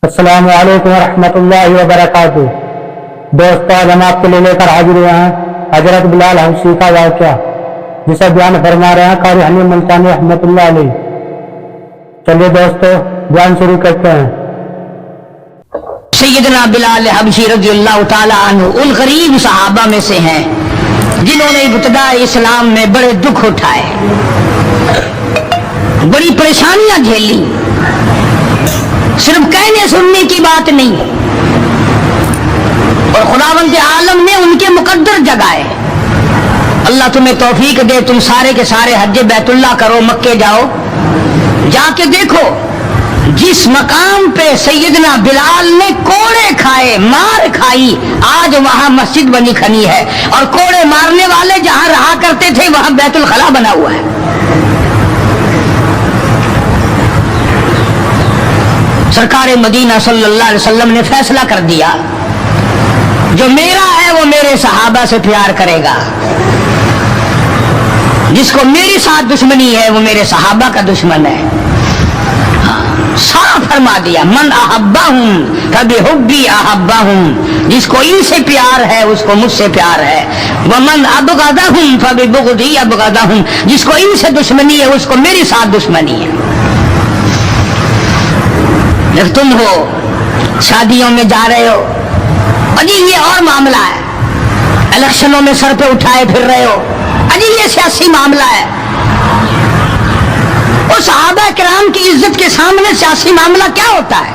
السلام علیکم ورحمۃ اللہ وبرکاتہ۔ دوستو، آج ہم آپ کے لیے لے کر حاضر ہوئے ہیں حضرت بلال حبشی کا واقعہ، جسے بیان فرما رہے ہیں قاری حنی ملتانی رحمۃ اللہ علیہ۔ چلیے دوستو، بیان شروع کرتے ہیں۔ سیدنا بلال حبشی رضی اللہ تعالی عنہ ان غریب صحابہ میں سے ہیں جنہوں نے ابتدا اسلام میں بڑے دکھ اٹھائے، بڑی پریشانیاں جھیلی، صرف کہنے سننے کی بات نہیں، اور خداوند عالم نے ان کے مقدر جگائے۔ اللہ تمہیں توفیق دے، تم سارے کے سارے حج بیت اللہ کرو، مکے جاؤ، جا کے دیکھو جس مقام پہ سیدنا بلال نے کوڑے کھائے، مار کھائی، آج وہاں مسجد بنی کھنی ہے، اور کوڑے مارنے والے جہاں رہا کرتے تھے وہاں بیت الخلا بنا ہوا ہے۔ سرکار مدینہ صلی اللہ علیہ وسلم نے فیصلہ کر دیا، جو میرا ہے وہ میرے صحابہ سے پیار کرے گا، جس کو میری ساتھ دشمنی ہے وہ میرے صحابہ کا دشمن ہے۔ صاف فرما دیا، من احبہم فبحبی احبہم، جس کو ان سے پیار ہے اس کو مجھ سے پیار ہے، ومن ابغضہم فببغضی ابغضہم، جس کو ان سے دشمنی ہے اس کو میری ساتھ دشمنی ہے۔ جب تم ہو شادیوں میں جا رہے ہو، اجی یہ اور معاملہ ہے، الیکشنوں میں سر پہ اٹھائے پھر رہے ہو، اجی یہ سیاسی معاملہ ہے۔ اور صحابہ کرام کی عزت کے سامنے سیاسی معاملہ کیا ہوتا ہے؟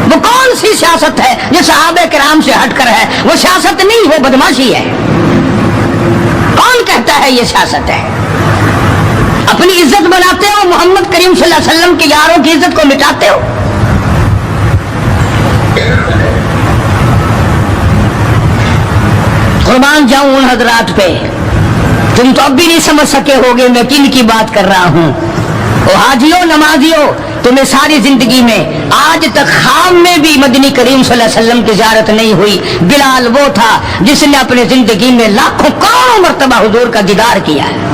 وہ کون سی سیاست ہے جو صحابہ کرام سے ہٹ کر ہے؟ وہ سیاست نہیں، وہ بدماشی ہے۔ کون کہتا ہے یہ سیاست ہے؟ اپنی عزت بناتے ہو، محمد کریم صلی اللہ علیہ وسلم کے یاروں کی عزت کو مٹاتے ہو۔ قربان جاؤں ان حضرات پہ، تم تو اب بھی نہیں سمجھ سکے ہوگے میں کن کی بات کر رہا ہوں۔ او حاجیوں، نمازیوں، تمہیں ساری زندگی میں آج تک خواب میں بھی مدنی کریم صلی اللہ علیہ وسلم کی زیارت نہیں ہوئی۔ بلال وہ تھا جس نے اپنی زندگی میں لاکھوں کروڑوں مرتبہ حضور کا دیدار کیا ہے۔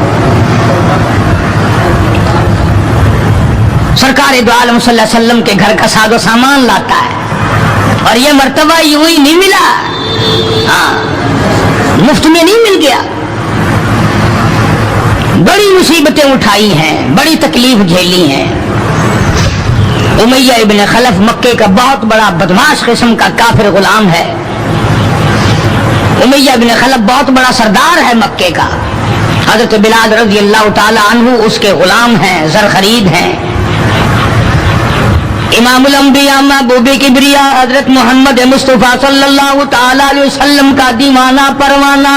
سرکار دو عالم صلی اللہ علیہ وسلم کے گھر کا ساز و سامان لاتا ہے، اور یہ مرتبہ یوں ہی نہیں ملا، ہاں مفت میں نہیں مل گیا، بڑی مصیبتیں اٹھائی ہیں، بڑی تکلیف جھیلی ہیں۔ امیہ ابن خلف مکے کا بہت بڑا بدماش قسم کا کافر غلام ہے۔ امیہ ابن خلف بہت بڑا سردار ہے مکے کا۔ حضرت بلال رضی اللہ تعالی عنہ اس کے غلام ہیں، زر خرید ہیں۔ امام الانبیاء محبوب کبریا حضرت محمد مصطفیٰ صلی اللہ تعالی علیہ وسلم کا دیوانہ پروانہ،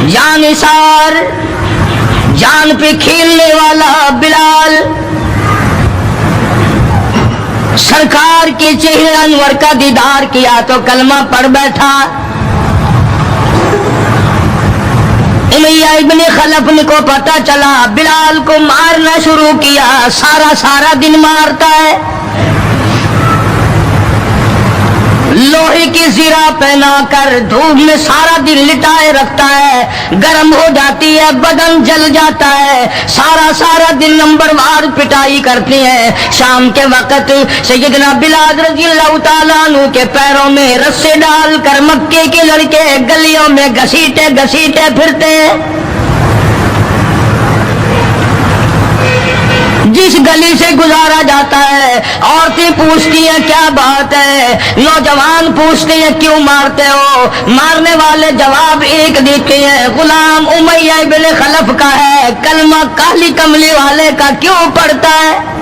جان نثار، جان پہ کھیلنے والا بلال، سرکار کے چہرے انور کا دیدار کیا تو کلمہ پڑھ بیٹھا۔ امیہ ابن خلف کو پتہ چلا، بلال کو مارنا شروع کیا، سارا دن مارتا ہے، لوہے کی زرہ پہنا کر دھوپ میں سارا دن لٹائے رکھتا ہے، گرم ہو جاتی ہے، بدن جل جاتا ہے، سارا دن نمبر وار پٹائی کرتے ہیں۔ شام کے وقت سیدنا بلال رضی اللہ تعالیٰ عنہ کے پیروں میں رسے ڈال کر مکے کے لڑکے گلیوں میں گھسیٹے پھرتے ہیں۔ جس گلی سے گزارا جاتا ہے عورتیں پوچھتی ہیں کیا بات ہے، نوجوان پوچھتے ہیں کیوں مارتے ہو، مارنے والے جواب ایک دیتے ہیں، غلام امیہ ابن خلف کا ہے، کلمہ کالی کملی والے کا کیوں پڑھتا ہے؟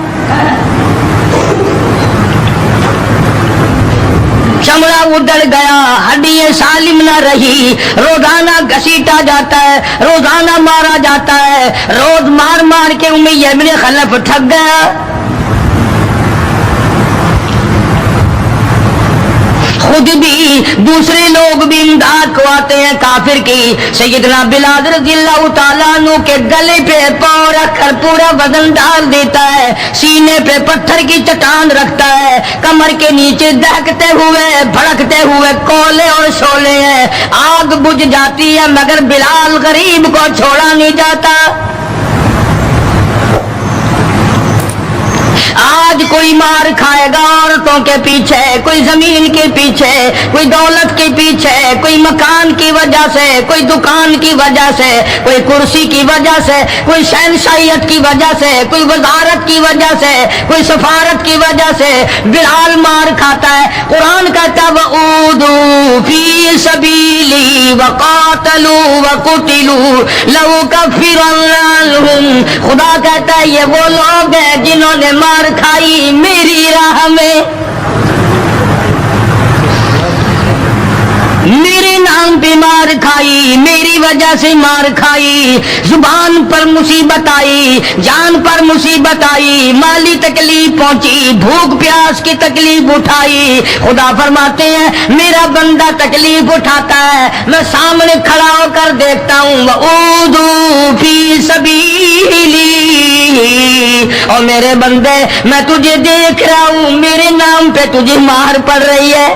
چمڑا اڑ گیا، ہڈیاں سالم نہ رہی، روزانہ گھسیٹا جاتا ہے، روزانہ مارا جاتا ہے، روز مار کے امیہ ابن خلف تھک گیا۔ خود بھی دوسرے لوگ بھی امداد کو آتے ہیں کافر کی۔ سیدنا بلال رضی اللہ تعالیٰ عنہ کے گلے پہ پاؤں رکھ کر پورا وزن ڈال دیتا ہے، سینے پہ پتھر کی چٹان رکھتا ہے، کمر کے نیچے دہکتے ہوئے بھڑکتے ہوئے کولے اور شعلے ہیں، آگ بجھ جاتی ہے مگر بلال غریب کو چھوڑا نہیں جاتا۔ آج کوئی مار کھائے گا عورتوں کے پیچھے, کوئی زمین کے پیچھے, کوئی دولت کے پیچھے, کوئی مکان کی وجہ سے, کوئی دکان کی وجہ سے, کوئی کرسی کی وجہ سے, کوئی شہنشاہیت کی وجہ سے, کوئی وزارت کی وجہ سے, کوئی سفارت کی وجہ سے بلال مار کھاتا ہے. قرآن کہتا ہے وَأُوذُوا فِي سَبِيلِي وَقَاتَلُوا وَقُتِلُوا لَأُكَفِّرَنَّ عَنْهُمْ. خدا کہتا ہے یہ وہ لوگ ہیں جنہوں نے مار کھائی میری راہ میں, میرے نام پہ مار کھائی, میری وجہ سے مار کھائی, زبان پر مصیبت آئی, جان پر مصیبت آئی, مالی تکلیف پہنچی, بھوک پیاس کی تکلیف اٹھائی. خدا فرماتے ہیں میرا بندہ تکلیف اٹھاتا ہے, میں سامنے کھڑا ہو کر دیکھتا ہوں وَأُوذُوا فِي سَبِيلِي, اور میرے بندے میں تجھے دیکھ رہا ہوں, میرے نام پہ تجھے مار پڑ رہی ہے.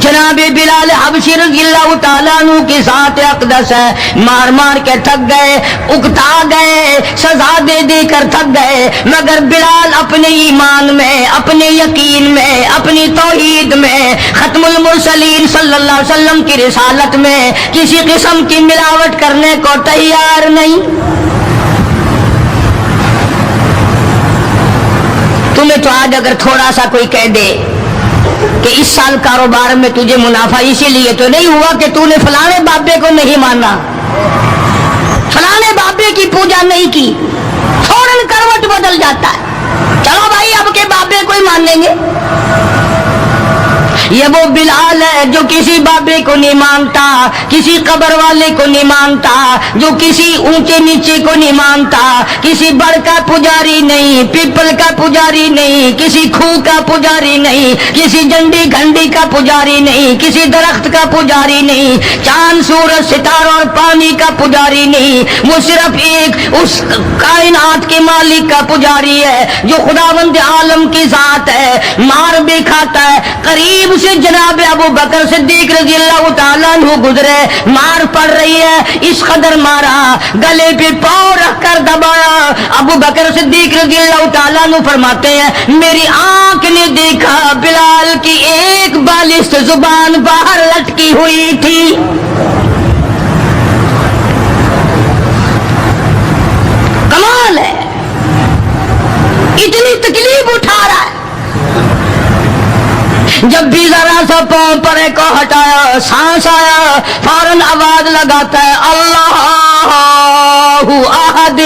جناب بلال حبشی رضی اللہ تعالیٰ عنہ کی ذات اقدس ہے, مار مار کے تھک گئے, اکتا گئے, سزا دے دے کر تھک گئے, مگر بلال اپنے ایمان میں, اپنے یقین میں, اپنی توحید میں, ختم المرسلین صلی اللہ علیہ وسلم کی رسالت میں کسی قسم کی ملاوٹ کرنے کو تیار نہیں. تمہیں تو آج اگر تھوڑا سا کوئی کہہ دے کہ اس سال کاروبار میں تجھے منافع اسی لیے تو نہیں ہوا کہ تو نے فلانے بابے کو نہیں مانا, فلانے بابے کی پوجا نہیں کی, فوراً کروٹ بدل جاتا ہے, چلو بھائی اب کے بابے کو ہی مان لیں گے. یہ وہ بلال ہے جو کسی بابے کو نہیں مانتا, کسی قبر والے کو نہیں مانتا, جو کسی اونچے نیچے کو نہیں مانتا, کسی بڑ کا پجاری نہیں, پیپل کا پجاری نہیں, کسی کھو کا پجاری نہیں, کسی جنڈی گھنڈی کا پجاری نہیں, کسی درخت کا پجاری نہیں, چاند سورج ستاروں اور پانی کا پجاری نہیں, وہ صرف ایک اس کائنات کے مالک کا پجاری ہے جو خداوند عالم کی ذات ہے. مار بھی کھاتا ہے. قریب سے جناب ابو بکر صدیق رضی اللہ تعالیٰ عنہ گزرے, مار پڑ رہی ہے, اس قدر مارا, گلے پہ پاؤں رکھ کر دبایا. ابو بکر صدیق رضی اللہ تعالیٰ عنہ فرماتے ہیں میری آنکھ نے دیکھا بلال کی ایک بالشت زبان باہر لٹکی ہوئی تھی. کمال ہے, اتنی تکلیف اٹھا رہا ہے. جب بھی ذرا سا پاؤں پرے کو ہٹایا, سانس آیا, فوراً آواز لگاتا ہے اللہ احد,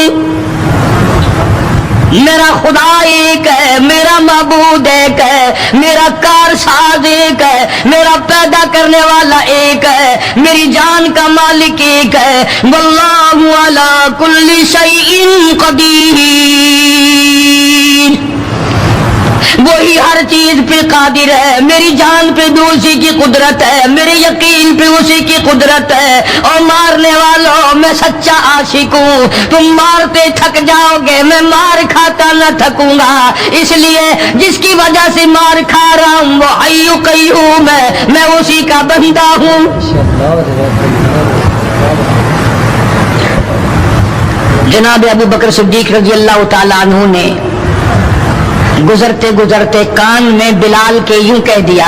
میرا خدا ایک ہے, میرا معبود ایک ہے, میرا کارساز ایک ہے, میرا پیدا کرنے والا ایک ہے, میری جان کا مالک ایک ہے. واللہ علی کل شیء قدیر, وہی ہر چیز پہ قادر ہے. میری جان پہ بھی اسی کی قدرت ہے, میرے یقین پہ اسی کی قدرت ہے. اور مارنے والوں میں سچا عاشق ہوں, تم مارتے تھک جاؤ گے, میں مار کھاتا نہ تھکوں گا. اس لیے جس کی وجہ سے مار کھا رہا ہوں وہ حی قیوم ہے, میں اسی کا بندہ ہوں. جناب ابو بکر صدیق رضی اللہ تعالیٰ عنہ نے گزرتے گزرتے کان میں بلال کے یوں کہہ دیا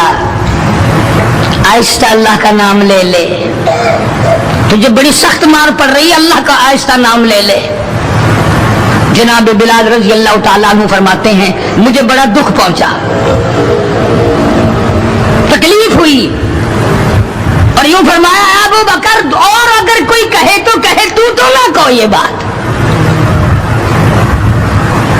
آہستہ اللہ کا نام لے لے, تجھے بڑی سخت مار پڑ رہی ہے, اللہ کا آہستہ نام لے لے. جناب بلال رضی اللہ تعالیٰ عنہ فرماتے ہیں مجھے بڑا دکھ پہنچا, تکلیف ہوئی, اور یوں فرمایا ابو بکر اور اگر کوئی کہے تو کہے, تو نہ کہو یہ بات.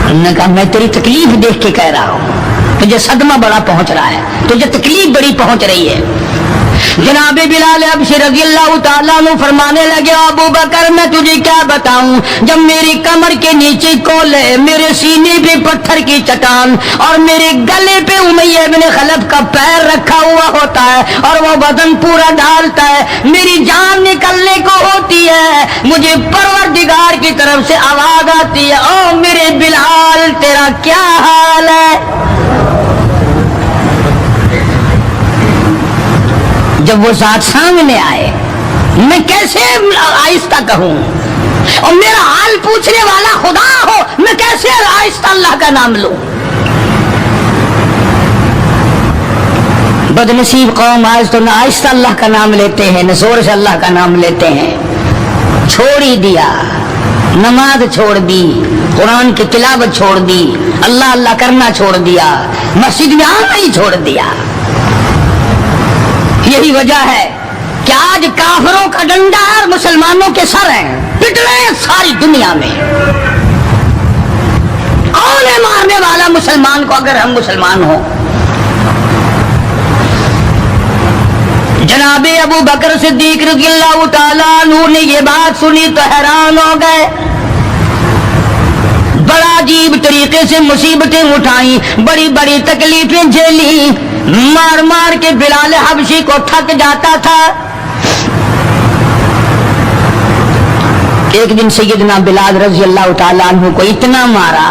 انہوں نے کہا میں تیری تکلیف دیکھ کے کہہ رہا ہوں, تجھے صدمہ بڑا پہنچ رہا ہے, تجھے تکلیف بڑی پہنچ رہی ہے. جناب بلال حبشی رضی اللہ تعالیٰ عنہ فرمانے لگے ابو بکر میں تجھے کیا بتاؤں, جب میری کمر کے نیچے کولے, میرے سینے پہ پتھر کی چٹان, اور میرے گلے پہ امیہ بن خلف کا پیر رکھا ہوا ہوتا ہے, اور وہ بدن پورا ڈالتا ہے, میری جان نکلنے کو ہوتی ہے, مجھے پروردگار کی طرف سے آواز آتی ہے او میرے بلال تیرا کیا حال ہے. جب وہ ذات سامنے آئے میں کیسے آہستہ کہوں, اور میرا حال پوچھنے والا خدا ہو، میں کیسے آہستہ اللہ کا نام لوں؟ بدنصیب قوم آج تو نہ آہستہ اللہ کا نام لیتے ہیں، نہ زور سے اللہ کا نام لیتے ہیں. چھوڑ ہی دیا، نماز چھوڑ دی، قرآن کی تلاوت چھوڑ دی، اللہ اللہ کرنا چھوڑ دیا، مسجد میں آنا ہی چھوڑ دیا. یہی وجہ ہے کہ آج کافروں کا ڈنڈا اور مسلمانوں کے سر ہیں، پٹ رہے ہیں ساری دنیا میں. کون ہے مارنے والا مسلمان کو اگر ہم مسلمان ہوں؟ جناب ابو بکر صدیق رضی اللہ تعالیٰ عنہ نے یہ بات سنی تو حیران ہو گئے. بڑا عجیب طریقے سے مصیبتیں اٹھائیں، بڑی بڑی تکلیفیں جھیلی، مار مار کے بلال حبشی کو تھک جاتا تھا. ایک دن سیدنا بلال رضی اللہ تعالیٰ عنہ کو اتنا مارا،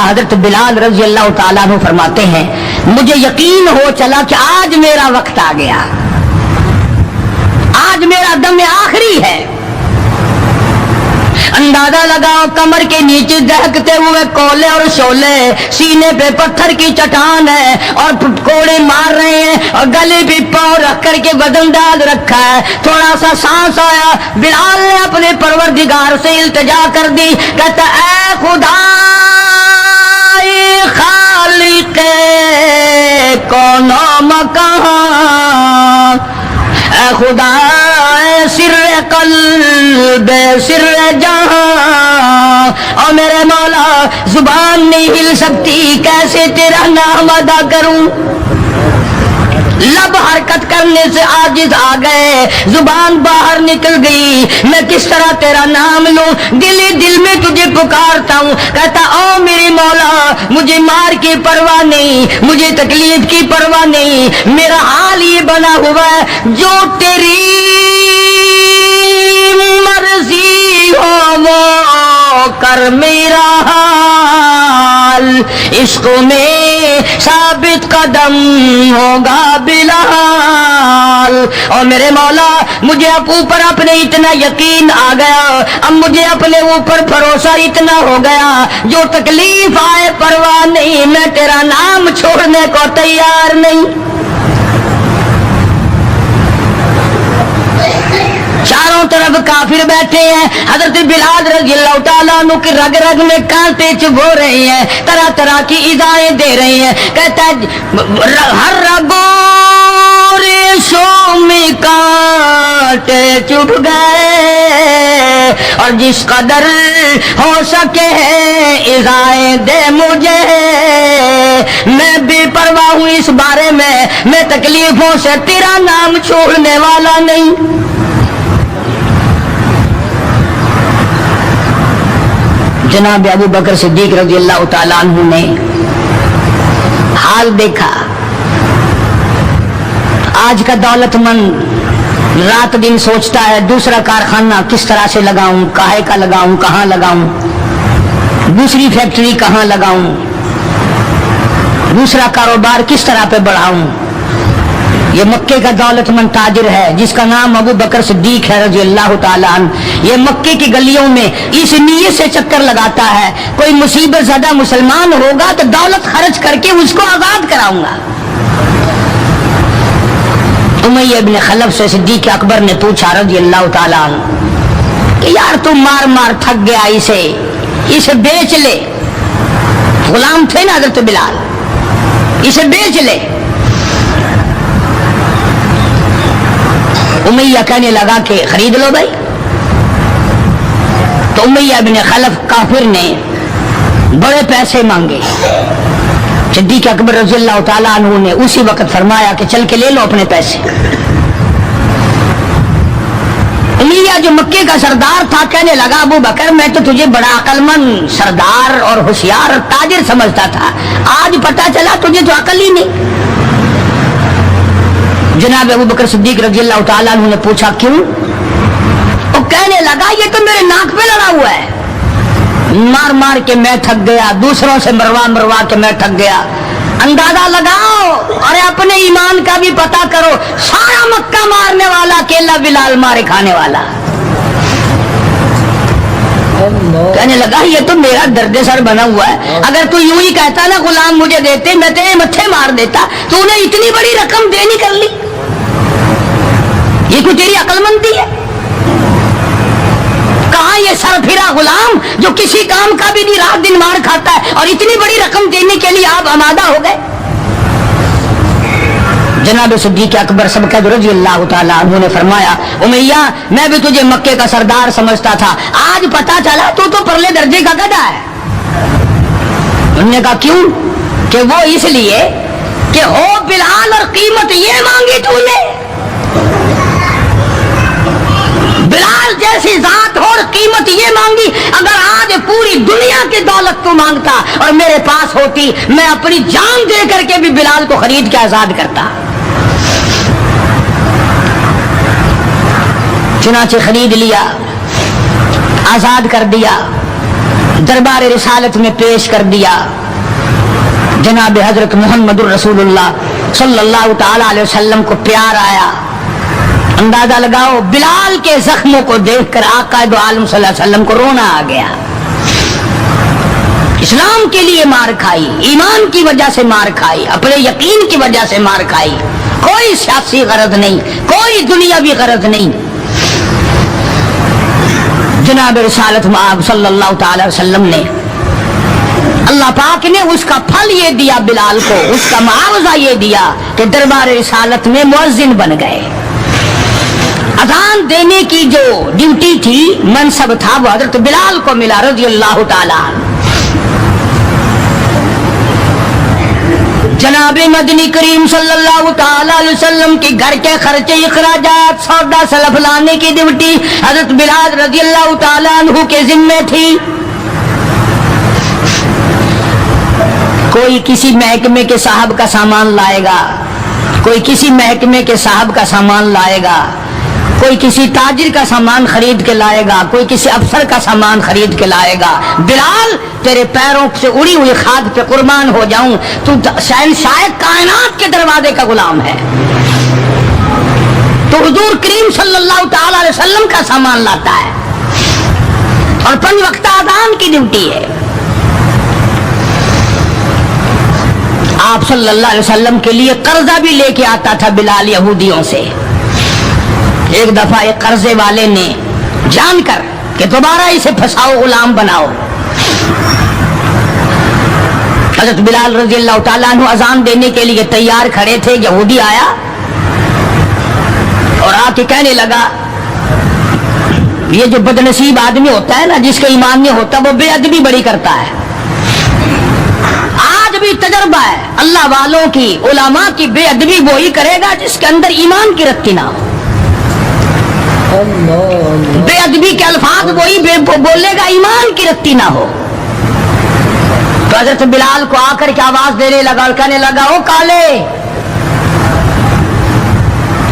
حضرت بلال رضی اللہ تعالیٰ عنہ فرماتے ہیں مجھے یقین ہو چلا کہ آج میرا وقت آ گیا، آج میرا دم آخری ہے. اندازہ لگاؤ کمر کے نیچے دہکتے ہوئے کولے اور شولے، سینے پہ پتھر کی چٹان ہے اور کوڑے مار رہے ہیں اور گلے پہ پاؤں رکھ کر کے بدن ڈال رکھا ہے. تھوڑا سا سانس آیا، بلال نے اپنے پروردگار سے التجا کر دی، کہتا اے خدا خالق کون و مکان، اے خدا سر قلب سر جہاں، اور میرے مولا زبان نہیں ہل سکتی، کیسے تیرا نام ادا کروں؟ لب حرکت کرنے سے عاجز آ گئے، زبان باہر نکل گئی، میں کس طرح تیرا نام لوں؟ دل ہی دل میں تجھے پکارتا ہوں. کہتا او میری مولا مجھے مار کی پرواہ نہیں، مجھے تکلیف کی پرواہ نہیں، میرا حال یہ بنا ہوا ہے جو تیری مرضی ہو وہ کر میرا حال، عشق میں ثابت قدم ہوگا بلال. اور میرے مولا مجھے اوپر اپنے اتنا یقین آ گیا، اب مجھے اپنے اوپر بھروسہ اتنا ہو گیا، جو تکلیف آئے پرواہ نہیں، میں تیرا نام چھوڑنے کو تیار نہیں. چاروں طرف کافر بیٹھے ہیں، حضرت بلال رضی اللہ تعالیٰ عنہ کی رگ رگ میں کانٹے چبھو رہے ہیں، طرح طرح کی ایذائیں دے رہے ہیں. کہتا ہے ہر رگوں ریشوں میں کانٹے چبھ گئے، اور جس قدر ہو سکے ایذائیں دے مجھے، میں بے پرواہ ہوں اس بارے میں تکلیفوں سے تیرا نام چھوڑنے والا نہیں. جناب ابو بکر صدیق رضی اللہ تعالیٰ عنہ نے حال دیکھا. آج کا دولت مند رات دن سوچتا ہے دوسرا کارخانہ کس طرح سے لگاؤں، کاہے کا لگاؤں، کہاں لگاؤں، دوسری فیکٹری کہاں لگاؤں، دوسرا کاروبار کس طرح پہ بڑھاؤں. یہ مکے کا دولت مند تاجر ہے جس کا نام ابو بکر صدیق ہے رضی اللہ تعالیٰ عنہ. یہ مکے کی گلیوں میں اس نیت سے چکر لگاتا ہے کوئی مصیبت زدہ مسلمان ہوگا تو دولت خرچ کر کے اس کو آزاد کراؤں گا. امیہ ابن خلف سے صدیق اکبر نے پوچھا رضی اللہ تعالیٰ عنہ کہ یار تم مار مار تھک گیا، اسے بیچ لے. غلام تھے نا حضرت بلال، اسے بیچ لے. امیہ کہنے لگا کہ خرید لو بھائی. تو امیہ ابن خلف کافر نے بڑے پیسے مانگے. صدیق اکبر رضی اللہ تعالیٰ عنہ نے اسی وقت فرمایا کہ چل کے لے لو اپنے پیسے. امیہ جو مکے کا سردار تھا کہنے لگا ابو بکر میں تو تجھے بڑا عقل مند سردار اور ہوشیار اور تاجر سمجھتا تھا، آج پتہ چلا تجھے تو عقل ہی نہیں. جناب ابو بکر صدیق رضی اللہ تعالیٰ عنہ نے پوچھا کیوں؟ وہ کہنے لگا یہ تو میرے ناک پہ لڑا ہوا ہے، مار مار کے میں تھک گیا، دوسروں سے مروا کے میں تھک گیا. اندازہ لگاؤ اور اپنے ایمان کا بھی پتہ کرو، سارا مکہ مارنے والا اکیلا بلال مارے کھانے والا. کہنے لگا یہ تو میرا درد سر بنا ہوا ہے، اگر تو یوں ہی کہتا نا غلام مجھے دیتے میں تیرے متھے مار دیتا، تو نے اتنی بڑی رقم دے نہیں کر لی، یہ کوئی تیری عقل مندی ہے؟ کہاں یہ سر پھرا غلام جو کسی کام کا بھی نہیں رات دن مار کھاتا ہے اور اتنی بڑی رقم دینے کے لیے آپ آمادہ ہو گئے؟ جناب صدیق اکبر سبقت رضی اللہ تعالیٰ عنہ نے فرمایا امیہ میں بھی تجھے مکے کا سردار سمجھتا تھا، آج پتا چلا تو پرلے درجے کا گدھا ہے۔ انہوں نے کہا کیوں؟ کہ وہ اس لیے کہ ہو بلال اور قیمت یہ مانگی تو نے، بلال جیسی ذات ہو اور قیمت یہ مانگی، اگر آج پوری دنیا کی دولت تو مانگتا اور میرے پاس ہوتی میں اپنی جان دے کر کے بھی بلال کو خرید کے آزاد کرتا۔ چنانچہ خرید لیا، آزاد کر دیا، دربار رسالت میں پیش کر دیا۔ جناب حضرت محمد الرسول اللہ صلی اللہ تعالی علیہ وسلم کو پیار آیا۔ اندازہ لگاؤ بلال کے زخموں کو دیکھ کر آقا دو عالم صلی اللہ علیہ وسلم کو رونا آ گیا۔ اسلام کے لیے مار کھائی، ایمان کی وجہ سے مار کھائی، اپنے یقین کی وجہ سے مار کھائی، کوئی سیاسی غرض نہیں، کوئی دنیاوی غرض نہیں۔ جناب رسالت مآب صلی اللہ تعالی وسلم نے، اللہ پاک نے اس کا پھل یہ دیا بلال کو، اس کا معاوضہ یہ دیا کہ دربار رسالت میں مؤذن بن گئے۔ اذان دینے کی جو ڈیوٹی تھی، منصب تھا، وہ حضرت بلال کو ملا رضی اللہ تعالی۔ جناب مدنی کریم صلی اللہ تعالی علیہ وسلم کے گھر کے خرچے اخراجات سودا سلف لانے کی ڈیوٹی حضرت بلال رضی اللہ تعالی عنہ کے ذمے تھی۔ کوئی کسی محکمے کے صاحب کا سامان لائے گا، کوئی کسی محکمے کے صاحب کا سامان لائے گا، کوئی کسی تاجر کا سامان خرید کے لائے گا، کوئی کسی افسر کا سامان خرید کے لائے گا۔ بلال تیرے پیروں سے اڑی ہوئی خاک پہ قربان ہو جاؤں، تو شہنشاہ کائنات کے دروازے کا غلام ہے، تو حضور کریم صلی اللہ تعالی علیہ وسلم کا سامان لاتا ہے اور 5 وقت اذان کی ڈیوٹی ہے۔ آپ صلی اللہ علیہ وسلم کے لیے قرضہ بھی لے کے آتا تھا بلال یہودیوں سے۔ ایک دفعہ ایک قرضے والے نے جان کر کہ دوبارہ اسے پھنساؤ، غلام بناؤ، حضرت بلال رضی اللہ تعالیٰ عنہ اذان دینے کے لیے تیار کھڑے تھے، یہودی آیا اور آ کے کہنے لگا، یہ جو بدنصیب آدمی ہوتا ہے نا، جس کا ایمان نہیں ہوتا، وہ بے ادبی بڑی کرتا ہے۔ آج بھی تجربہ ہے اللہ والوں کی، علماء کی، بے ادبی وہی کرے گا جس کے اندر ایمان کی رتی نہ ہو۔ بے ادبی کے الفاظ وہی بولے گا ایمان کی رتی نہ ہو۔ تو حضرت بلال کو آ کر کے آواز دینے لگا اور کہنے لگا، او کالے۔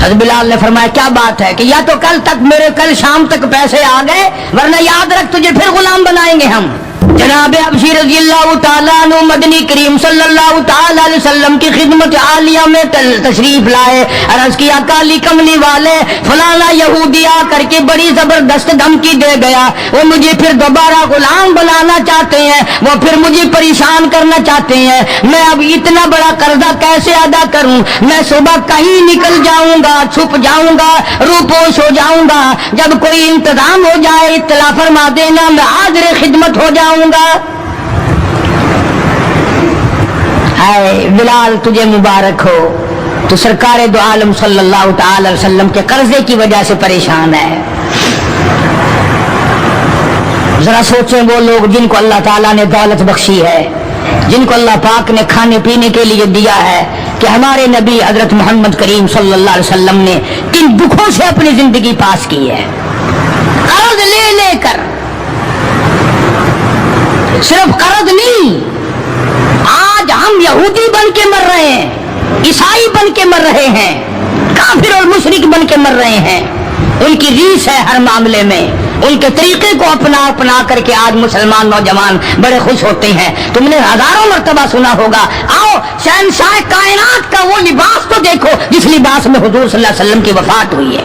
حضرت بلال نے فرمایا کیا بات ہے؟ کہ یا تو کل شام تک پیسے آ گئے، ورنہ یاد رکھ تجھے پھر غلام بنائیں گے ہم۔ جناب حبشی رضی اللہ تعالیٰ عنہ مدنی کریم صلی اللہ تعالیٰ علیہ وسلم کی خدمت عالیہ میں تشریف لائے، عرض کیا کالی کملی والے فلانا یہودی آ کر کے بڑی زبردست دھمکی دے گیا، وہ مجھے پھر دوبارہ غلام بنانا چاہتے ہیں، وہ پھر مجھے پریشان کرنا چاہتے ہیں، میں اب اتنا بڑا قرضہ کیسے ادا کروں؟ میں صبح کہیں نکل جاؤں گا، چھپ جاؤں گا، روپوش ہو جاؤں گا، جب کوئی انتظام ہو جائے اطلاع فرما دینا، میں حاضر خدمت ہو جاؤں گا۔ اے بلال تجھے مبارک ہو، تو سرکار دو عالم صلی اللہ تعالی وسلم کے قرضے کی وجہ سے پریشان ہے۔ ذرا سوچیں وہ لوگ جن کو اللہ تعالیٰ نے دولت بخشی ہے، جن کو اللہ پاک نے کھانے پینے کے لیے دیا ہے، کہ ہمارے نبی حضرت محمد کریم صلی اللہ علیہ وسلم نے کن دکھوں سے اپنی زندگی پاس کی ہے، قرض لے لے کر۔ صرف قرض نہیں، آج ہم یہودی بن کے مر رہے ہیں، عیسائی بن کے مر رہے ہیں، کافر اور مشرک بن کے مر رہے ہیں۔ ان کی ریس ہے ہر معاملے میں، ان کے طریقے کو اپنا کر کے آج مسلمان نوجوان بڑے خوش ہوتے ہیں۔ تم نے ہزاروں مرتبہ سنا ہوگا، آؤ شہنشاہ کائنات کا وہ لباس تو دیکھو جس لباس میں حضور صلی اللہ علیہ وسلم کی وفات ہوئی ہے۔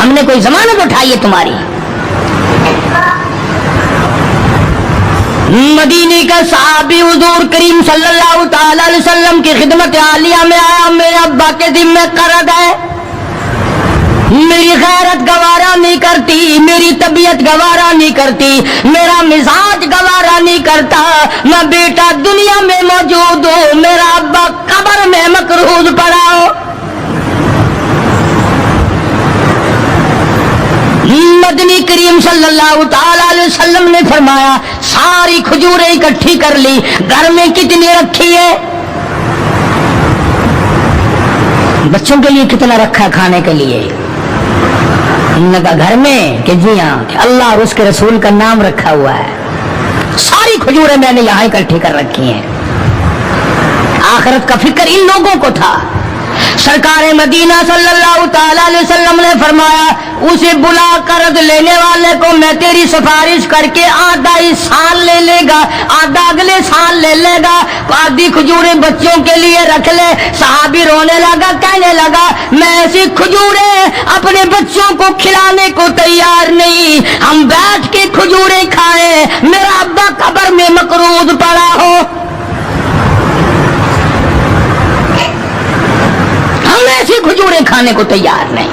ہم نے کوئی ضمانت اٹھائی ہے تمہاری؟ مدینے کا صحابی حضور کریم صلی اللہ تعالی علیہ وسلم کی خدمت عالیہ میں آیا، میرے ابا کے ذمہ قرض ہے، میری غیرت گوارا نہیں کرتی، میری طبیعت گوارا نہیں کرتی، میرا مزاج گوارا نہیں کرتا، میں بیٹا دنیا میں موجود ہوں، میرا ابا قبر میں مقروض پڑا ہو۔ مدنی کریم صلی اللہ تعالی علیہ وسلم نے فرمایا ساری کھجوریں اکٹھی کر لی، گھر میں کتنی رکھی ہے؟ بچوں کے لیے کتنا رکھا کھانے کے لیے؟ انہوں نے کہا گھر میں، کہ جی ہاں، کہ اللہ اور اس کے رسول کا نام رکھا ہوا ہے، ساری کھجوریں میں نے یہاں اکٹھی کر رکھی ہیں۔ آخرت کا فکر ان لوگوں کو تھا۔ سرکار مدینہ صلی اللہ تعالی علیہ وسلم نے فرمایا اسے بلا قرض لینے والے کو میں تیری سفارش کر کے آدھا ہی سال لے لے گا، آدھا اگلے سال لے لے گا، آدھی کھجوریں بچوں کے لیے رکھ لے۔ صحابی رونے لگا، کہنے لگا میں ایسی کھجوریں اپنے بچوں کو کھلانے کو تیار نہیں، ہم بیٹھ کے کھجوریں کھائیں، میرا ابا قبر میں مقروض پڑا ہو۔ ایسی کھجوریں کھانے کو تیار نہیں۔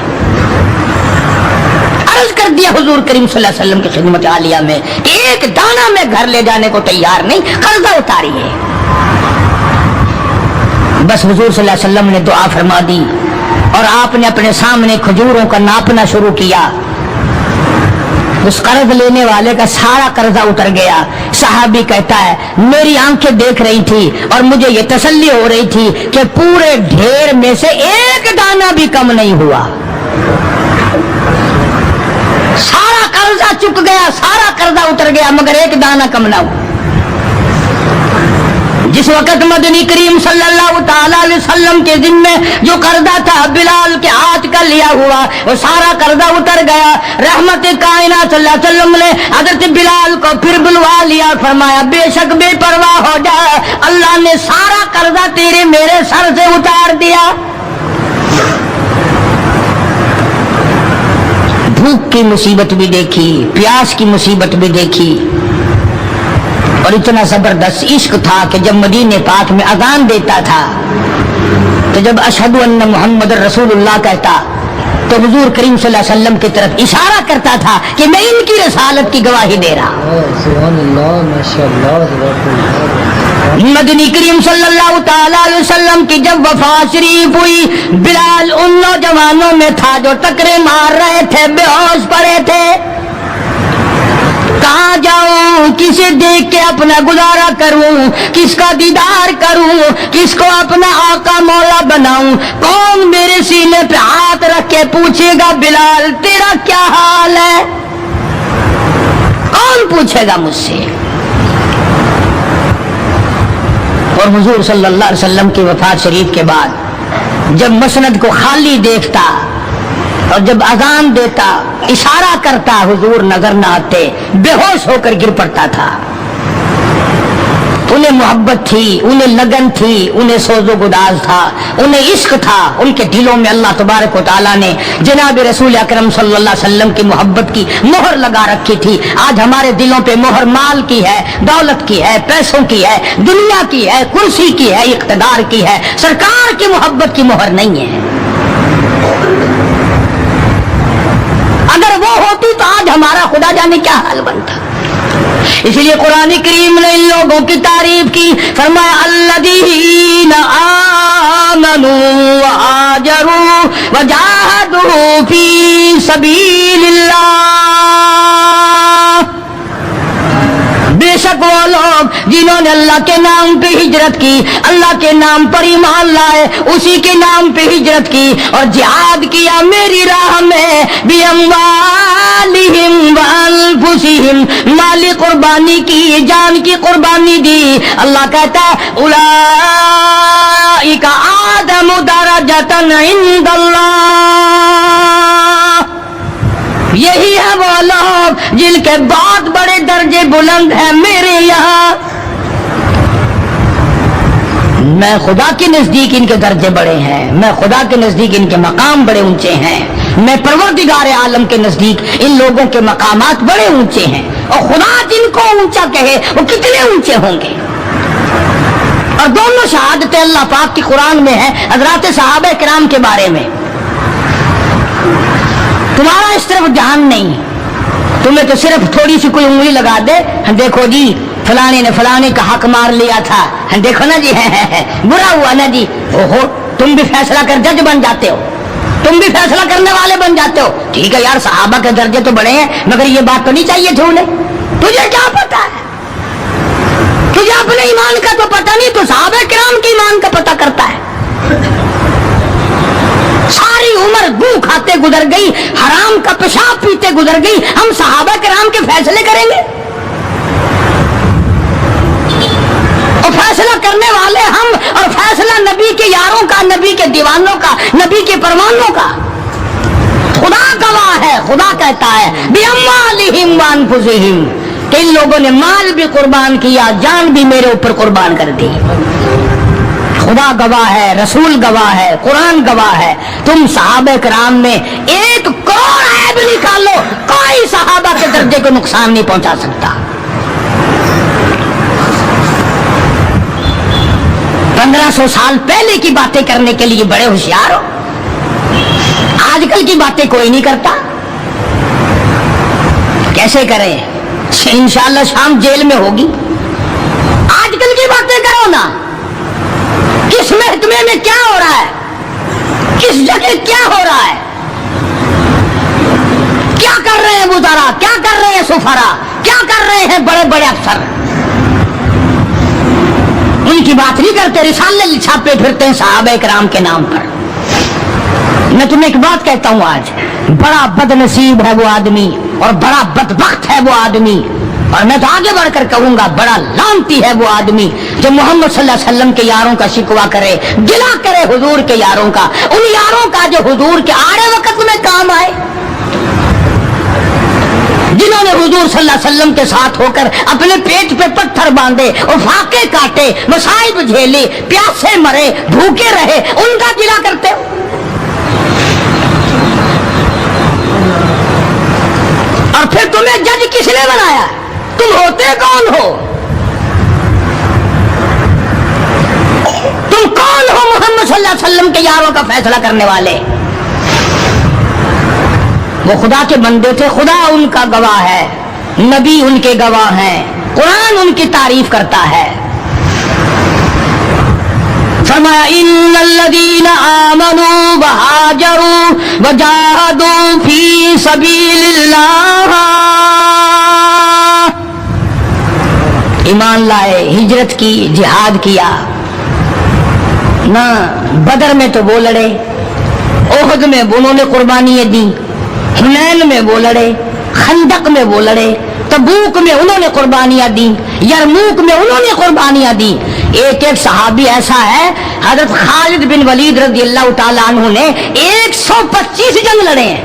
عرض کر دیا حضور کریم صلی اللہ علیہ وسلم کی خدمت عالیہ میں کہ ایک دانہ میں گھر لے جانے کو تیار نہیں، قرضہ اتاریے۔ بس حضور صلی اللہ علیہ وسلم نے دعا فرما دی اور آپ نے اپنے سامنے کھجوروں کا ناپنا شروع کیا۔ اس قرض لینے والے کا سارا قرضہ اتر گیا۔ صحابی کہتا ہے میری آنکھیں دیکھ رہی تھی اور مجھے یہ تسلی ہو رہی تھی کہ پورے ڈھیر میں سے ایک دانہ بھی کم نہیں ہوا، سارا قرضہ چک گیا، سارا قرضہ اتر گیا، مگر ایک دانہ کم نہ ہوا۔ جس وقت مدنی کریم صلی اللہ تعالی علیہ وسلم کے ذمے جو قرضہ تھا بلال کے ہاتھ کا لیا ہوا، وہ سارا قرضہ اتر گیا۔ رحمت کائنات صلی اللہ علیہ وسلم نے حضرت بلال کو پھر بلوا لیا، فرمایا بے شک بے پرواہ ہو جا، اللہ نے سارا قرضہ تیرے میرے سر سے اتار دیا۔ بھوک کی مصیبت بھی دیکھی، پیاس کی مصیبت بھی دیکھی، اور اتنا زبردست عشق تھا کہ جب مدینے پاک میں اذان دیتا تھا تو جب اشہد ان محمد رسول اللہ کہتا تو حضور کریم صلی اللہ علیہ وسلم کی طرف اشارہ کرتا تھا کہ میں ان کی رسالت کی گواہی دے رہا۔ سبحان اللہ، ماشاءاللہ۔ مدنی کریم صلی اللہ تعالی علیہ وسلم کی جب وفات شریف ہوئی، بلال ان نوجوانوں میں تھا جو ٹکرے مار رہے تھے، بے ہوش پڑے تھے۔ کہاں جاؤں، کسے دیکھ کے اپنا گزارا کروں، کس کا دیدار کروں، کس کو اپنا آقا مولا بناؤں، کون میرے سینے پہ ہاتھ رکھ کے پوچھے گا بلال تیرا کیا حال ہے، کون پوچھے گا مجھ سے؟ اور حضور صلی اللہ علیہ وسلم کی وفات شریف کے بعد جب مسند کو خالی دیکھتا اور جب اذان دیتا اشارہ کرتا، حضور نظر نہ آتے، بے ہوش ہو کر گر پڑتا تھا۔ انہیں محبت تھی، انہیں لگن تھی، انہیں سوز و گداز تھا، انہیں عشق تھا، ان کے دلوں میں اللہ تبارک و تعالیٰ نے جناب رسول اکرم صلی اللہ علیہ وسلم کی محبت کی مہر لگا رکھی تھی۔ آج ہمارے دلوں پہ مہر مال کی ہے، دولت کی ہے، پیسوں کی ہے، دنیا کی ہے، کرسی کی ہے، اقتدار کی ہے، سرکار کی محبت کی مہر نہیں ہے۔ اگر وہ ہوتی تو آج ہمارا خدا جانے کیا حال بنتا۔ اس لیے قرآن کریم نے ان لوگوں کی تعریف کی، فرمایا الذین آمنوا وہاجروا وجاہدوا فی سبیل اللہ، بے شک وہ لوگ جنہوں نے اللہ کے نام پہ ہجرت کی، اللہ کے نام پر ایمان لائے، اسی کے نام پہ ہجرت کی اور جہاد کیا میری راہ میں، بِأَمْوَالِهِمْ وَأَنفُسِهِمْ، مالی قربانی کی، جان کی قربانی دی۔ اللہ کہتا ہے اولئک اعظم درجۃ عند اللہ، یہی ہے وہ لوگ جن کے بہت بڑے درجے بلند ہیں میرے یہاں، میں خدا کے نزدیک ان کے درجے بڑے ہیں، میں خدا کے نزدیک ان کے مقام بڑے اونچے ہیں، میں پروردگار عالم کے نزدیک ان لوگوں کے مقامات بڑے اونچے ہیں، اور خدا جن کو اونچا کہے وہ کتنے اونچے ہوں گے۔ اور دونوں شہادتیں اللہ پاک کی قرآن میں ہیں حضرات صحابہ کرام کے بارے میں۔ تمہارا اس طرف دھیان نہیں، تمہیں تو صرف تھوڑی سی کوئی انگلی لگا دے، دیکھو جی فلانے نے فلانے کا حق مار لیا تھا، دیکھو نا جی برا ہوا نا جی، اوہو تم بھی فیصلہ کر جج بن جاتے ہو، تم بھی فیصلہ کرنے والے بن جاتے ہو۔ ٹھیک ہے یار، صحابہ کے درجے تو بڑے ہیں، مگر یہ بات تو نہیں چاہیے تھی انہیں۔ تجھے کیا پتا ہے؟ تجھے اپنے ایمان کا تو پتہ نہیں، تو صحابہ کرام کے ایمان کا پتہ کرتا ہے۔ ساری عمر گو کھاتے گزر گئی، حرام کا پیشاب پیتے گزر گئی، ہم صحابہ کرام کے فیصلے کریں گے؟ اور فیصلہ کرنے والے ہم، اور فیصلہ نبی کے یاروں کا، نبی کے دیوانوں کا، نبی کے پروانوں کا۔ خدا گواہ ہے، خدا کہتا ہے بِأَمْوَالِهِمْ وَأَنفُسِهِمْ کہ ان لوگوں نے مال بھی قربان کیا، جان بھی میرے اوپر قربان کر دی۔ خدا گواہ ہے، رسول گواہ ہے، قرآن گواہ ہے۔ تم صحابہ کرام میں 1 کروڑ عیب نکالو، کوئی صحابہ کے درجے کو نقصان نہیں پہنچا سکتا۔ 1500 سال پہلے کی باتیں کرنے کے لیے بڑے ہوشیار ہو، آج کل کی باتیں کوئی نہیں کرتا۔ کیسے کریں؟ انشاءاللہ شام جیل میں ہوگی۔ آج کل کی باتیں کرو نا، کس محکمے میں کیا ہو رہا ہے، کس جگہ کیا ہو رہا ہے، کیا کر رہے ہیں وزراء، کیا کر رہے ہیں سفراء، کیا کر رہے ہیں بڑے بڑے افسر، ان کی بات نہیں کرتے، رسالے چھاپے پھرتے ہیں صحابہ کرام کے نام پر۔ میں تمہیں ایک بات کہتا ہوں، آج بڑا بد نصیب ہے وہ آدمی، اور بڑا بدبخت ہے وہ آدمی، اور میں تو آگے بڑھ کر کہوں گا بڑا لعنتی ہے وہ آدمی جو محمد صلی اللہ علیہ وسلم کے یاروں کا شکوہ کرے، گلہ کرے حضور کے یاروں کا، ان یاروں کا جو حضور کے آڑے وقت میں کام آئے، جنہوں نے حضور صلی اللہ علیہ وسلم کے ساتھ ہو کر اپنے پیٹ پہ پتھر باندھے اور فاقے کاٹے، مصائب جھیلے، پیاسے مرے، بھوکے رہے، ان کا گلہ کرتے ہو۔ اور پھر تمہیں جج کس نے بنایا؟ تم ہوتے کون ہو؟ تم کون ہو محمد صلی اللہ علیہ وسلم کے یاروں کا فیصلہ کرنے والے؟ وہ خدا کے بندے تھے، خدا ان کا گواہ ہے، نبی ان کے گواہ ہیں، قرآن ان کی تعریف کرتا ہے۔ فرمایا ان الذین آمنوا وہاجروا وجاہدوا فی سبیل اللہ، ایمان لائے، ہجرت کی، جہاد کیا نہ، بدر میں تو وہ لڑے، احد میں انہوں نے قربانیاں دی، حنین میں وہ لڑے، خندق میں وہ لڑے، تبوک میں انہوں نے قربانیاں دی، یرموک میں انہوں نے قربانیاں دی۔ ایک ایک صحابی ایسا ہے، حضرت خالد بن ولید رضی اللہ تعالیٰ عنہ نے 125 جنگ لڑے ہیں،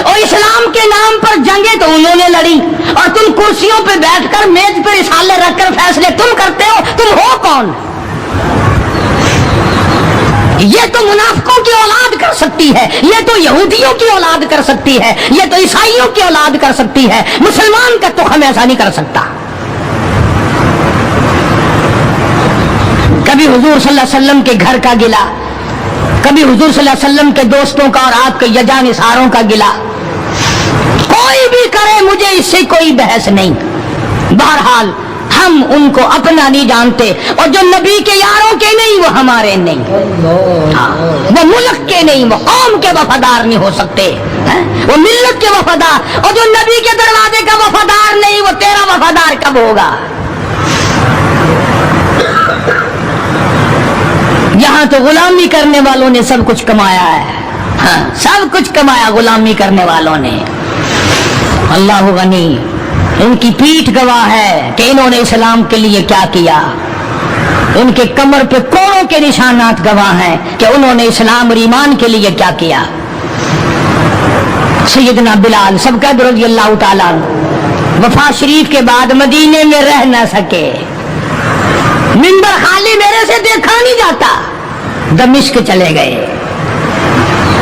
اور اسلام کے نام پر جنگیں تو انہوں نے لڑی، اور تم کرسیوں پہ بیٹھ کر میز پہ رسالے رکھ کر فیصلے تم کرتے ہو۔ تم ہو کون؟ یہ تو منافقوں کی اولاد کر سکتی ہے، یہ تو یہودیوں کی اولاد کر سکتی ہے، یہ تو عیسائیوں کی اولاد کر سکتی ہے، مسلمان کا تو ہم ایسا نہیں کر سکتا۔ کبھی حضور صلی اللہ علیہ وسلم کے گھر کا گلہ، کبھی حضور صلی اللہ علیہ وسلم کے دوستوں کا اور آپ کے یجا نثاروں کا گلہ، کوئی بھی کرے مجھے اس سے کوئی بحث نہیں۔ بہرحال ہم ان کو اپنا نہیں جانتے، اور جو نبی کے یاروں کے نہیں وہ ہمارے نہیں، وہ ملک کے نہیں، وہ قوم کے وفادار نہیں ہو سکتے، وہ ملت کے وفادار، اور جو نبی کے دروازے کا وفادار نہیں وہ تیرا وفادار کب ہوگا؟ یہاں تو غلامی کرنے والوں نے سب کچھ کمایا ہے، سب کچھ کمایا غلامی کرنے والوں نے۔ اللہ غنی، ان کی پیٹھ گواہ ہے کہ انہوں نے اسلام کے لیے کیا کیا، ان کے کمر پہ کوڑوں کے نشانات گواہ ہیں کہ انہوں نے اسلام اور ایمان کے لیے کیا کیا۔ سیدنا بلال سب کا رضی اللہ تعالیٰ وفات شریف کے بعد مدینے میں رہ نہ سکے، منبر خالی میرے سے دیکھا نہیں جاتا، دمشق چلے گئے،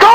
2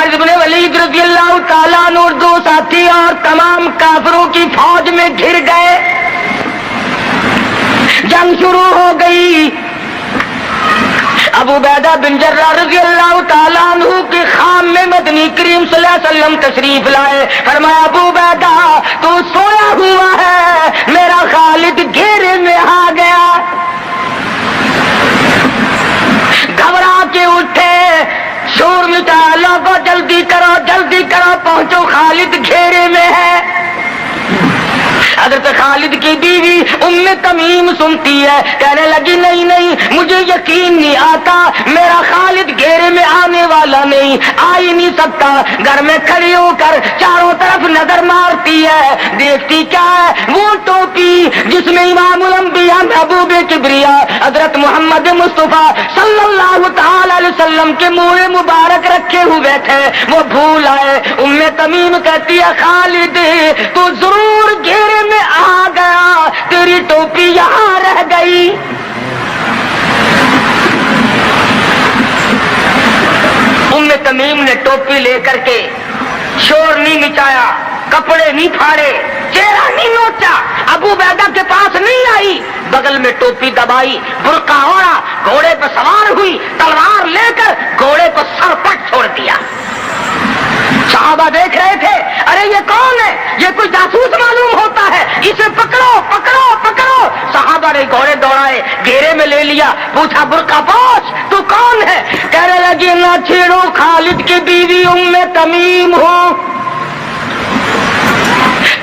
خالد بن ولید رضی اللہ تعالیٰ عنہ اور 2 ساتھی اور تمام کافروں کی فوج میں گھر گئے. جنگ شروع ہو گئی. ابو عبیدہ بن جراح رضی اللہ تعالیٰ عنہ کے خام میں مدنی کریم صلی اللہ علیہ وسلم تشریف لائے. فرمایا ابو عبیدہ تو سویا ہوا ہے, میرا خالد گھیرے میں آ گیا. گھبرا کے اٹھے, شور مچایا, لوگوں جلدی کرو جلدی کرو, پہنچو خالد گھیرے میں ہے. حضرت خالد کی بیوی ام تمیم سنتی ہے, کہنے لگی نہیں نہیں, مجھے یقین نہیں آتا, میرا خالد گھیرے میں آنے والا نہیں, آ ہی نہیں سکتا. گھر میں کھڑی ہو کر چاروں طرف نظر مارتی ہے, دیکھتی کیا ہے, وہ ٹوپی جس میں امام الانبیاء محبوب کبریا حضرت محمد مصطفیٰ صلی اللہ تعالی علیہ وسلم کے منہ مبارک رکھے ہوئے تھے, وہ بھول آئے. ام تمیم کہتی ہے خالد تو ضرور گھیرے میں آ گیا, تیری ٹوپی یہاں رہ گئی. ام تمیم نے ٹوپی لے کر کے شور نہیں مچایا, کپڑے نہیں پھاڑے, چہرہ نہیں نوچا, ابو عبیدہ کے پاس نہیں آئی, بغل میں ٹوپی دبائی, برقع اوڑھا, گھوڑے پر سوار ہوئی, تلوار لے کر گھوڑے کو سر پٹ چھوڑ دیا. صحابہ دیکھ رہے تھے, ارے یہ کون ہے, یہ کوئی جاسوس معلوم ہوتا ہے, اسے پکڑو پکڑو پکڑو. صحابہ نے گھوڑے دوڑائے, گھیرے میں لے لیا, پوچھا برقع پوچھ تو کون ہے. کہنے لگی نہ چھیڑو, خالد کی بیوی ام تمیم ہوں.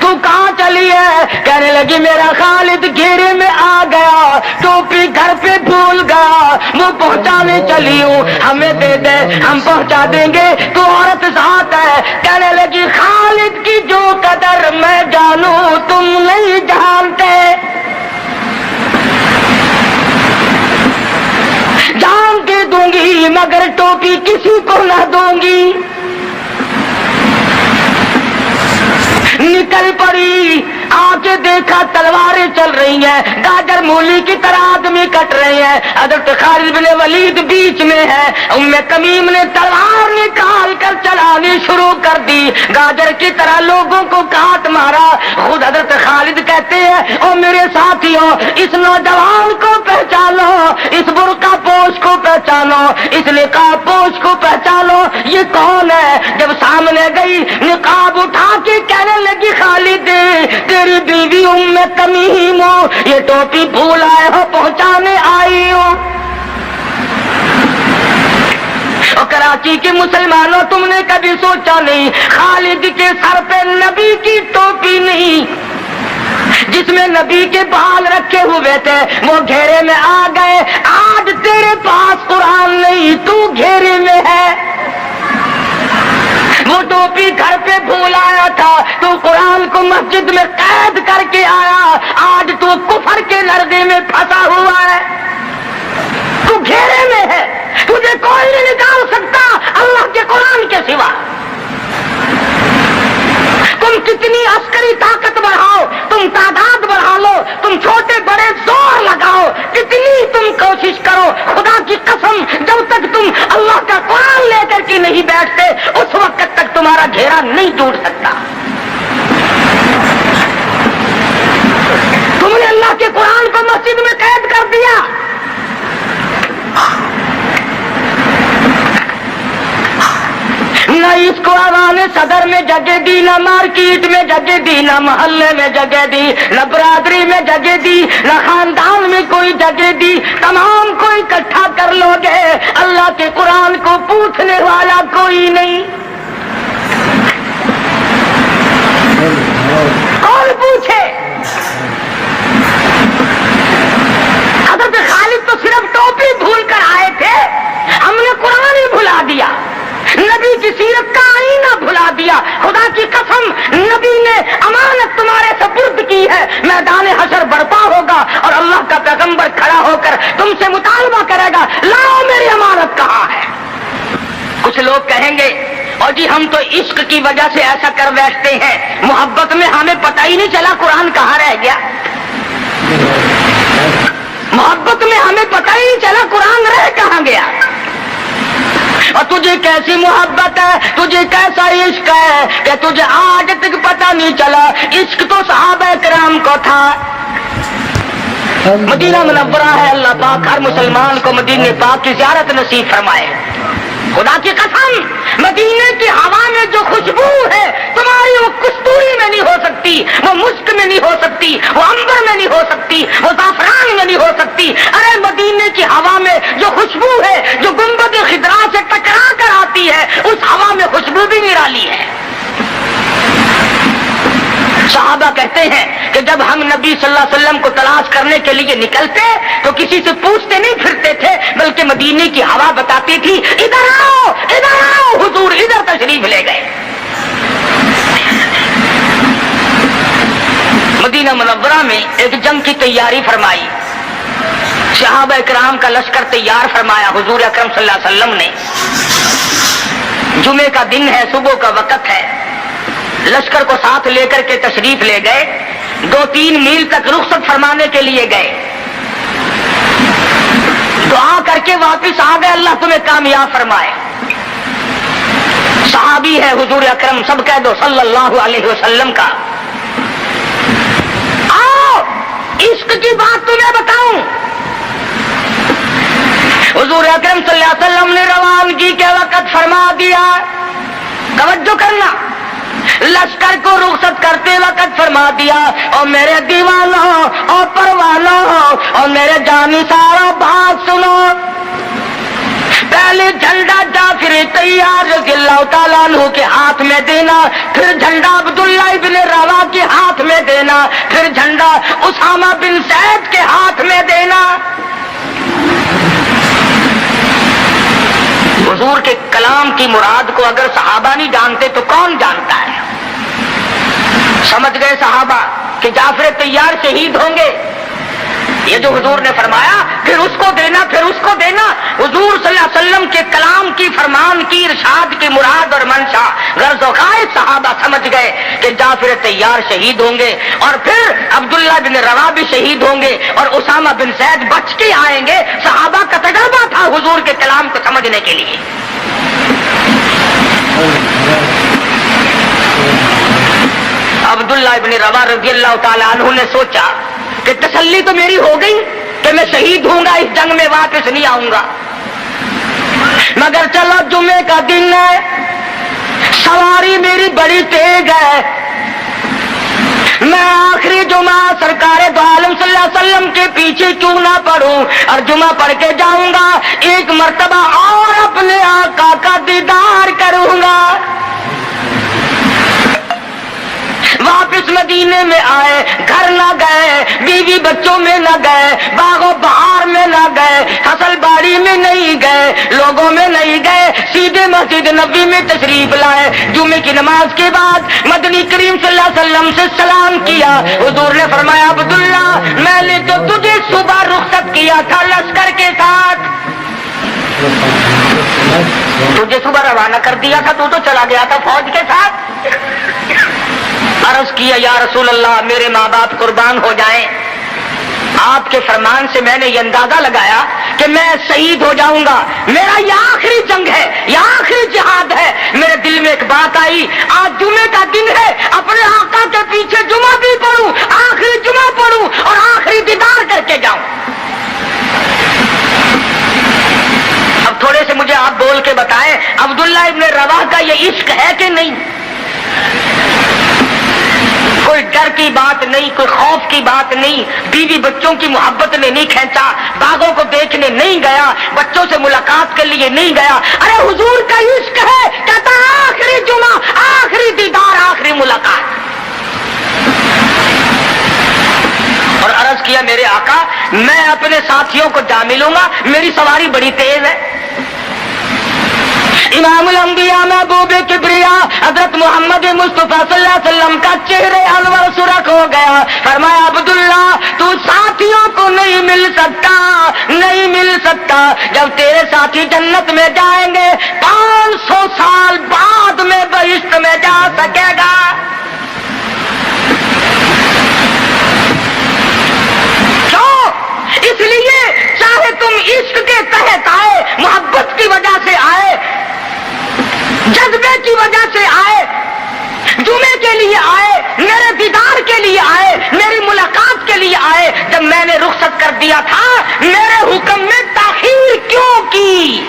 تو کہاں چلی ہے؟ کہنے لگی میرا خالد گھیرے میں آ گیا, ٹوپی گھر پہ بھول گیا, وہ پہنچانے چلی ہوں, ہمیں دے دے ہم پہنچا دیں گے, تو عورت ساتھ ہے. کہنے لگی خالد کی جو قدر میں جانوں تم نہیں جانتے, جان کے دوں گی مگر ٹوپی کسی کو نہ دوں گی. نکل پڑی, آ کے دیکھا تلواریں چل رہی ہیں, گاجر مولی کی طرح آدمی کٹ رہے ہیں. حضرت خالد بن ولید بیچ میں ہے. ام تمیم نے تلوار نکال کر چلانی شروع کر دی, گاجر کی طرح لوگوں کو کاٹ مارا. خود حضرت خالد کہتے ہیں او میرے ساتھیوں, اس نوجوان کو پہچانو, اس برقع پوش کو پہچانو, اس نقاب پوش کو پہچانو, یہ کون ہے. جب سامنے گئی, نقاب اٹھا کے کہنے لگی خالد تیری بیوی ام تمیم ہو, یہ ٹوپی بھول آئے ہو, پہنچانے آئی ہو. اور کراچی کے مسلمانوں, تم نے کبھی سوچا نہیں خالد کے سر پہ نبی کی ٹوپی نہیں, جس میں نبی کے بال رکھے ہوئے تھے, وہ گھیرے میں آ گئے. آج تیرے پاس قرآن نہیں, تو گھیرے میں ہے. وہ ٹوپی گھر پہ بھول آیا تھا, تو قرآن کو مسجد میں قید کر کے آیا, آج تو کفر کے لردے میں پھنسا ہوا ہے, تو گھیرے میں ہے, تجھے کوئی نہیں نکال سکتا اللہ کے قرآن کے سوا. تم کتنی عسکری طاقت بڑھاؤ, تم تعداد بڑھا لو, تم چھوٹے بڑے زور لگاؤ, کتنی تم کوشش کرو, خدا کی قسم جب تک تم اللہ کا قرآن لے کر کے نہیں بیٹھتے, اس وقت تک تمہارا گھیرا نہیں ٹوٹ سکتا. تم نے اللہ کے قرآن کو مسجد میں قید کر دیا. نہ اس کو عوام صدر میں جگہ دی, نہ مارکیٹ میں جگہ دی, نہ محلے میں جگہ دی, نہ برادری میں جگہ دی, نہ خاندان میں کوئی جگہ دی. تمام کو اکٹھا کر لو گے, اللہ کے قرآن کو پوچھنے والا کوئی نہیں. کون پوچھے؟ حضرت خالد تو صرف ٹوپی بھول کر آئے تھے, ہم نے قرآن ہی بھلا دیا, نبی کی سیرت کا آئینہ بھلا دیا. خدا کی قسم نبی نے امانت تمہارے سپرد کی ہے, میدان حشر برپا ہوگا اور اللہ کا پیغمبر کھڑا ہو کر تم سے مطالبہ کرے گا, لاؤ میری امانت کہاں ہے. کچھ لوگ کہیں گے اور جی ہم تو عشق کی وجہ سے ایسا کر بیٹھتے ہیں, محبت میں ہمیں پتہ ہی نہیں چلا قرآن کہاں رہ گیا. محبت میں ہمیں پتہ ہی نہیں چلا قرآن رہ کہاں گیا. اور تجھے کیسی محبت ہے, تجھے کیسا عشق ہے کہ تجھے آج تک پتہ نہیں چلا. عشق تو صحابہ کرام کو تھا. مدینہ منورہ ہے, اللہ پاک ہر مسلمان کو مدینہ پاک کی زیارت نصیب فرمائے. خدا کی قسم, مدینے کی ہوا میں جو خوشبو ہے تمہاری, وہ کستوری میں نہیں ہو سکتی, وہ مشک میں نہیں ہو سکتی, وہ عنبر میں نہیں ہو سکتی, وہ زعفران میں نہیں ہو سکتی. ارے مدینے کی ہوا میں جو خوشبو ہے, جو گنبد خضرا سے ٹکرا کر آتی ہے, اس ہوا میں خوشبو بھی نرالی ہے. صحابہ کہتے ہیں کہ جب ہم نبی صلی اللہ علیہ وسلم کو تلاش کرنے کے لیے نکلتے تو کسی سے پوچھتے نہیں پھرتے تھے, بلکہ مدینے کی ہوا بتاتی تھی ادھر آؤ, ادھر آؤ. حضور ادھر تشریف لے گئے. مدینہ منورہ میں ایک جنگ کی تیاری فرمائی. صحابہ کرام کا لشکر تیار فرمایا. حضور اکرم صلی اللہ علیہ وسلم نے, جمعے کا دن ہے, صبح کا وقت ہے, لشکر کو ساتھ لے کر کے تشریف لے گئے. 2-3 میل تک رخصت فرمانے کے لیے گئے. دعا کر کے واپس آ گئے, اللہ تمہیں کامیاب فرمائے. صحابی ہے حضور اکرم, سب کہہ دو صلی اللہ علیہ وسلم کا. آؤ عشق کی بات تمہیں بتاؤں. حضور اکرم صلی اللہ علیہ وسلم نے روانگی کے وقت فرما دیا, توجہ کرنا, لشکر کو رخصت کرتے وقت فرما دیا, اور میرے دیوانوں اور پروانوں اور میرے جانی سارا بات سنو. پہلے جھنڈا جعفر تیار رضی اللہ تعالیٰ عنہ کے ہاتھ میں دینا, پھر جھنڈا عبداللہ ابن روا کے ہاتھ میں دینا, پھر جھنڈا اسامہ بن زید کے ہاتھ میں دینا. حضور کے کلام کی مراد کو اگر صحابہ نہیں جانتے تو کون جانتا ہے؟ سمجھ گئے صحابہ کہ جعفر تیار شہید ہوں گے. یہ جو حضور نے فرمایا پھر اس کو دینا, پھر اس کو دینا, حضور صلی اللہ علیہ وسلم کے کلام کی, فرمان کی, ارشاد کی مراد اور منشا غرض و قائد صحابہ سمجھ گئے کہ جعفر تیار شہید ہوں گے, اور پھر عبداللہ بن روا بھی شہید ہوں گے, اور اسامہ بن زید بچ کے آئیں گے. صحابہ کا تجربہ تھا حضور کے کلام کو سمجھنے کے لیے. عبداللہ ابن روا رضی اللہ تعالیٰ عنہ نے سوچا کہ تسلی تو میری ہو گئی کہ میں شہید ہوں گا, اس جنگ میں واپس نہیں آؤں گا, مگر چلو جمعے کا دن ہے, سواری میری بڑی تیز ہے, میں آخری جمعہ سرکار دو عالم صلی اللہ علیہ وسلم کے پیچھے کیوں نہ پڑھوں, اور جمعہ پڑھ کے جاؤں گا, ایک مرتبہ اور اپنے آقا کا دیدار کروں گا. واپس مدینے میں آئے, گھر نہ گئے, بیوی بچوں میں نہ گئے, باغ و بہار میں نہ گئے, فصل باڑی میں نہیں گئے, لوگوں میں نہیں گئے, سیدھے مسجد نبی میں تشریف لائے. جمعے کی نماز کے بعد مدنی کریم صلی اللہ علیہ وسلم سے سلام کیا. حضور نے فرمایا عبداللہ, میں نے تو تجھے صبح رخصت کیا تھا لشکر کے ساتھ, تجھے صبح روانہ کر دیا تھا, تو چلا گیا تھا فوج کے ساتھ. عرض کیا یا رسول اللہ, میرے ماں باپ قربان ہو جائیں, آپ کے فرمان سے میں نے یہ اندازہ لگایا کہ میں شہید ہو جاؤں گا, میرا یہ آخری جنگ ہے, یہ آخری جہاد ہے. میرے دل میں ایک بات آئی, آج جمعے کا دن ہے, اپنے آقا کے پیچھے جمعہ بھی پڑھوں, آخری جمعہ پڑھوں اور آخری دیدار کر کے جاؤں. اب تھوڑے سے مجھے آپ بول کے بتائیں, عبداللہ ابن رواح کا یہ عشق ہے کہ نہیں؟ کوئی ڈر کی بات نہیں, کوئی خوف کی بات نہیں, بیوی بچوں کی محبت نے نہیں کھینچا, باغوں کو دیکھنے نہیں گیا, بچوں سے ملاقات کے لیے نہیں گیا. ارے حضور کا عشق ہے, کہتا آخری جمعہ, آخری دیدار, آخری ملاقات. اور عرض کیا میرے آقا, میں اپنے ساتھیوں کو جا ملوں گا, میری سواری بڑی تیز ہے. امام الانبیاء محبوب کبریا حضرت محمد مصطفیٰ صلی اللہ علیہ وسلم کا چہرے انور سرخ ہو گیا. فرمایا عبداللہ, تو ساتھیوں کو نہیں مل سکتا, نہیں مل سکتا. جب تیرے ساتھی جنت میں جائیں گے 500 سال بعد میں بہشت میں جا سکے گا. اس لیے چاہے تم عشق کے تحت آئے, محبت کی وجہ سے آئے, لیے آئے, میرے دیدار کے لیے آئے, میری ملاقات کے لیے آئے. جب میں نے رخصت کر دیا تھا, میرے حکم میں تاخیر کیوں کی؟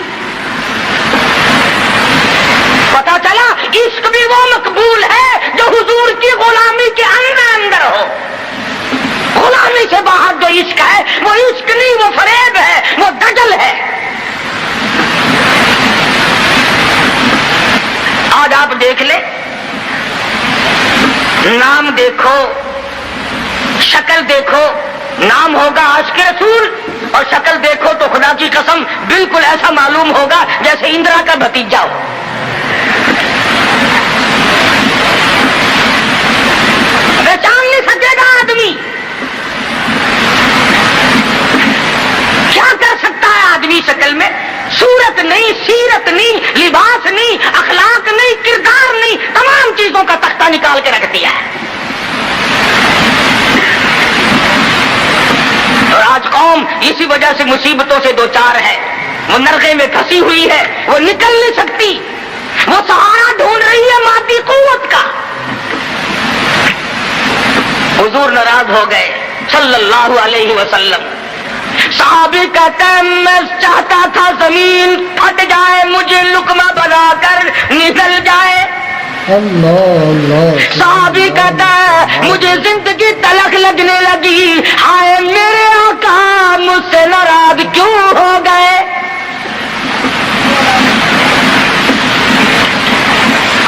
پتا چلا عشق بھی وہ مقبول ہے جو حضور کی غلامی کے اندر ہو. غلامی سے باہر جو عشق ہے وہ عشق نہیں, وہ فریب ہے, وہ دجل ہے. آج آپ دیکھ لیں, نام دیکھو, شکل دیکھو, نام ہوگا عاشق رسول اور شکل دیکھو تو خدا کی قسم بالکل ایسا معلوم ہوگا جیسے اندرا کا بھتیجا ہو. پہچان نہیں سکے گا آدمی. کیا کر سکتا ہے آدمی شکل میں؟ صورت نہیں, سیرت نہیں, لباس نہیں, اخلاق نہیں, کردار نہیں, تمام چیزوں کا تختہ نکال کے رکھ دیا ہے. اور آج قوم اسی وجہ سے مصیبتوں سے دوچار ہے. وہ نرغے میں پھنسی ہوئی ہے, وہ نکل نہیں سکتی, وہ سہارا ڈھونڈ رہی ہے مادی قوت کا. حضور ناراض ہو گئے صلی اللہ علیہ وسلم. صحابی کہتے ہیں میں چاہتا تھا زمین پھٹ جائے, مجھے لقمہ بنا کر نکل جائے. اللہ اللہ. صحابی کہتا ہے مجھے زندگی تلخ لگنے لگی, ہائے میرے آقا مجھ سے ناراض کیوں ہو گئے.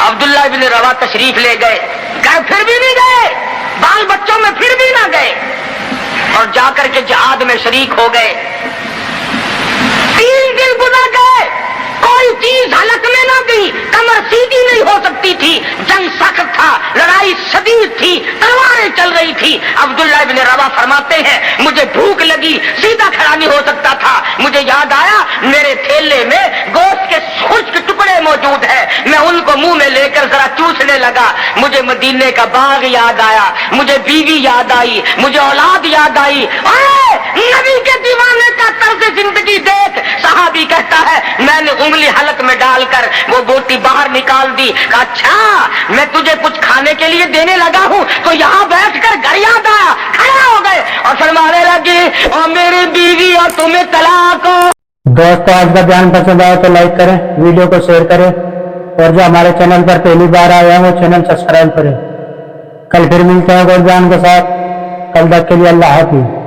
عبداللہ بن روا تشریف لے گئے, کہ پھر بھی نہیں گئے, بال بچوں میں پھر بھی نہ گئے, اور جا کر کے جہاد میں شریک ہو گئے. 3 دن گزر گئے, کوئی چیز حلق میں نہ گئی, کمر سیدھی نہیں ہو سکتی تھی, جنگ سخت تھا, لڑائی شدید تھی, تلواریں چل رہی تھی. عبداللہ بن روا فرماتے ہیں مجھے بھوک لگی, سیدھا کھڑا نہیں ہو سکتا تھا. مجھے یاد آیا میرے تھیلے میں گوشت کے خشک ٹکڑے موجود ہیں, میں ان کو منہ میں لے کر ذرا چوسنے لگا. مجھے مدینے کا باغ یاد آیا, مجھے بیوی یاد آئی, مجھے اولاد یاد آئی. نبی کے دیوانے کا طرز زندگی دیکھ. صحابی کہتا ہے میں نے انگلی حلق میں ڈال کر وہ بوٹی باہر نکال دی. کہا اچھا میں تجھے کچھ کھانے کے لیے دینے لگا ہوں تو یہاں بیٹھ کر گھر یاد آیا. کھڑے ہو گئے اور فرمانے لگے اور میری بیوی اور تمہیں طلاق ہو. دوستو آج کا بیان پسند آیا تو لائک کریں, ویڈیو کو شیئر کریں, اور جو ہمارے چینل پر پہلی بار آئے ہیں وہ چینل سبسکرائب کریں. کل پھر ملتے ہیں اور بیان کے ساتھ. کل تک کے لیے اللہ حافظ.